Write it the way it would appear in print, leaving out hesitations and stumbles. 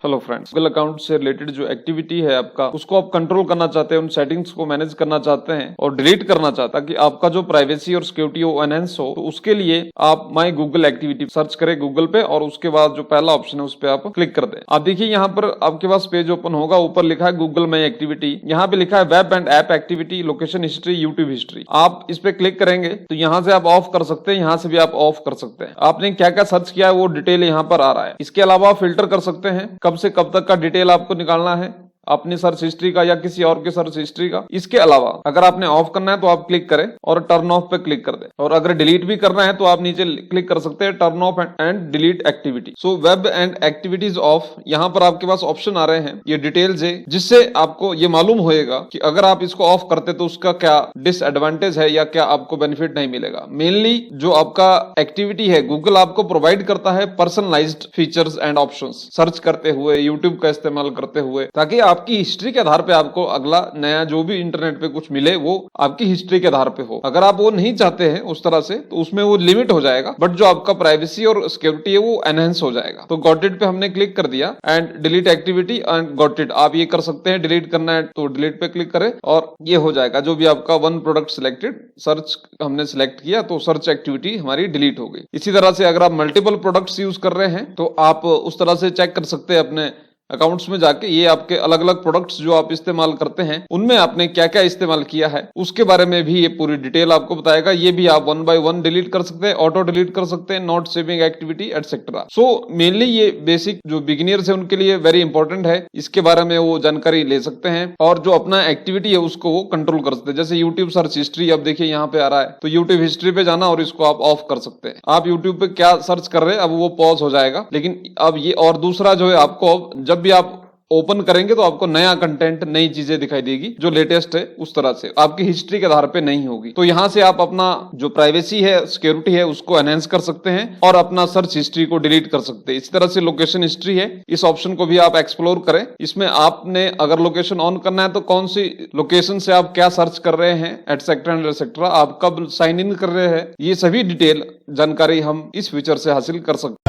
Hello friends, Google account से related जो activity है आपका, उसको आप कंट्रोल करना चाहते हैं, उन सेटिंग्स को मैनेज करना चाहते हैं और डिलीट करना चाहते हैं ताकि आपका जो प्राइवेसी और सिक्योरिटी वो एनहेंस हो। तो उसके लिए आप माई गूगल एक्टिविटी सर्च करें गूगल पे और उसके बाद जो पहला ऑप्शन है उस पर आप क्लिक कर दें। आप देखिए यहाँ पर आपके पास पेज ओपन होगा, ऊपर लिखा है गूगल माई एक्टिविटी, यहाँ पे लिखा है web and app activity, location history, YouTube history. आप इस पे क्लिक करेंगे तो यहाँ से आप ऑफ कर सकते हैं, यहाँ से भी आप ऑफ कर सकते हैं। आपने क्या क्या सर्च किया है वो डिटेल यहाँ पर आ रहा है। इसके अलावा आप फिल्टर कर सकते हैं कब से कब तक का डिटेल आपको निकालना है, अपनी सर्च हिस्ट्री का या किसी और के सर्च हिस्ट्री का। इसके अलावा अगर आपने ऑफ करना है तो आप क्लिक करें और टर्न ऑफ पे क्लिक कर दें, और अगर डिलीट भी करना है तो आप नीचे क्लिक कर सकते हैं turn off and delete activity. So web and activities of, यहाँ पर आपके पास ऑप्शन आ रहे हैं, ये डिटेल्स है जिससे आपको ये मालूम होएगा कि अगर आप इसको ऑफ करते तो उसका क्या डिसएडवांटेज है या क्या आपको बेनिफिट नहीं मिलेगा। मेनली जो आपका एक्टिविटी है, गूगल आपको प्रोवाइड करता है personalised features and options search करते हुए, यूट्यूब का इस्तेमाल करते हुए, ताकि आपकी हिस्ट्री के आधार पे आपको अगला नया जो भी इंटरनेट पे कुछ मिले वो आपकी हिस्ट्री के आधार पे हो। अगर आप वो नहीं चाहते हैं उस तरह से तो उसमें वो लिमिट हो जाएगा, बट जो आपका प्राइवेसी और सिक्योरिटी है वो एनहेंस हो जाएगा। तो गॉट इट पे हमने क्लिक कर दिया and delete activity and got it. आप ये कर सकते हैं, डिलीट करना है तो डिलीट पे क्लिक करें और ये हो जाएगा। जो भी आपका वन प्रोडक्ट सिलेक्टेड सर्च हमने सिलेक्ट किया तो सर्च एक्टिविटी हमारी डिलीट हो गई। इसी तरह से अगर आप मल्टीपल प्रोडक्ट्स यूज कर रहे हैं तो आप उस तरह से चेक कर सकते हैं अपने अकाउंट्स में जाके, ये आपके अलग अलग प्रोडक्ट्स जो आप इस्तेमाल करते हैं उनमें आपने क्या क्या इस्तेमाल किया है उसके बारे में भी ये पूरी डिटेल आपको बताएगा। ये भी आप वन बाय वन डिलीट कर सकते हैं, ऑटो डिलीट कर सकते हैं, not saving activity etcetera. So mainly ये बेसिक जो बिगिनियर्स है उनके लिए वेरी इंपॉर्टेंट है, इसके बारे में वो जानकारी ले सकते हैं और जो अपना एक्टिविटी है उसको वो कंट्रोल कर सकते हैं। जैसे यूट्यूब सर्च हिस्ट्री अब देखिए यहाँ पे आ रहा है, तो यूट्यूब हिस्ट्री पे जाना और इसको आप ऑफ कर सकते हैं। आप यूट्यूब पे क्या सर्च कर रहे हैं अब वो पॉज हो जाएगा, लेकिन अब ये और दूसरा जो है आपको जब भी आप ओपन करेंगे तो आपको नया कंटेंट, नई चीजें दिखाई देगी जो लेटेस्ट है, उस तरह से आपकी हिस्ट्री के आधार पे नहीं होगी। तो यहाँ से आप अपना जो प्राइवेसी है, सिक्योरिटी है, उसको एनहेंस कर सकते हैं और अपना सर्च हिस्ट्री को डिलीट कर सकते हैं। इस तरह से लोकेशन हिस्ट्री है, इस ऑप्शन को भी आप एक्सप्लोर करें। इसमें आपने अगर लोकेशन ऑन करना है तो कौन सी लोकेशन से आप क्या सर्च कर रहे हैं एटसेट्रा एंड एटसेट्रा, आप कब साइन इन कर रहे हैं, ये सभी डिटेल जानकारी हम इस फीचर से हासिल कर सकते हैं।